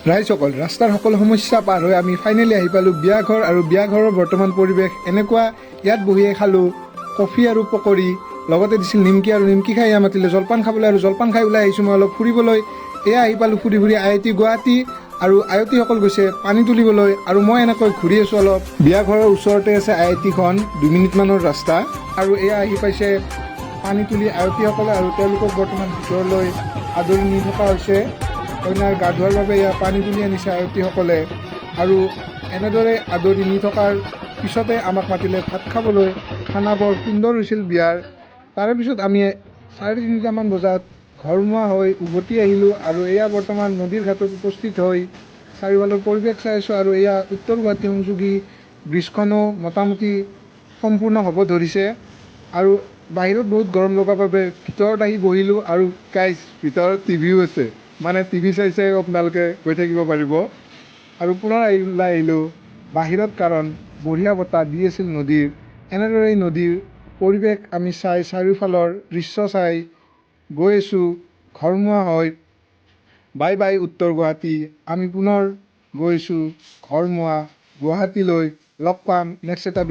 ৰাইজসকল, ৰাস্তাৰ সকলো সমস্যা পাৰ হৈ আমি ফাইনেলি আহি পালোঁ বিয়াঘৰ। আৰু বিয়াঘৰৰ বৰ্তমান পৰিৱেশ এনেকুৱা। ইয়াত বহিয়ে খালোঁ কফি আৰু পকৰি, লগতে দিছিল নিমকি, আৰু নিমকি খাই মাতিলে জলপান খাবলৈ, আৰু জলপান খাই ওলাই আহিছোঁ মই অলপ ফুৰিবলৈ। এয়া আহি পালোঁ ফুৰি ফুৰি IIT গুৱাহাটী, আৰু আয়তীসকল গৈছে পানী তুলিবলৈ, আৰু মই এনেকৈ ঘূৰি আছোঁ অলপ। বিয়াঘৰৰ ওচৰতে আছে IITখন, 2 মিনিটমানৰ ৰাস্তা। আৰু এয়া আহি পাইছে পানী তুলি আয়তীসকলে, আৰু তেওঁলোকক বৰ্তমান ভিতৰলৈ আদৰি নি থকা হৈছে। কইনাৰ গা ধোৱাৰ বাবে এয়া পানী তুলি আনিছে আয়তীসকলে, আৰু এনেদৰে আদৰি নি থকাৰ পিছতে আমাক মাতিলে ভাত খাবলৈ। খানা বৰ সুন্দৰ হৈছিল বিয়াৰ। তাৰে পিছত আমি 3:30মান বজাত ঘৰমুৱা হৈ উভতি আহিলোঁ, আৰু এয়া বৰ্তমান নদীৰ ঘাটত উপস্থিত হৈ চাৰিওফালৰ পৰিৱেশ চাই আছোঁ। আৰু এয়া উত্তৰ গুৱাহাটী সংযোগী ব্ৰিজখনো মোটামুটি সম্পূৰ্ণ হ'ব ধৰিছে, আৰু বাহিৰত বহুত গৰম লগা বাবে ভিতৰত আহি বহিলোঁ। আৰু গাইজ, ভিতৰত টিভিও আছে, মানে টিভি চাই চাই আপোনালোকে গৈ থাকিব পাৰিব। আৰু পুনৰ ওলাই আহিলোঁ বাহিৰত, কাৰণ বঢ়িয়া বতাহ দি আছিল নদীৰ। এনেদৰে নদীৰ পৰিৱেশ আমি চাই, চাৰিওফালৰ দৃশ্য চাই গৈ আছোঁ ঘৰমুৱা হৈ। বাই বাই উত্তৰ গুৱাহাটী, আমি পুনৰ গৈছোঁ ঘৰমুৱা গুৱাহাটীলৈ। লগ পাম নেক্সট এটা ভিডিঅ'।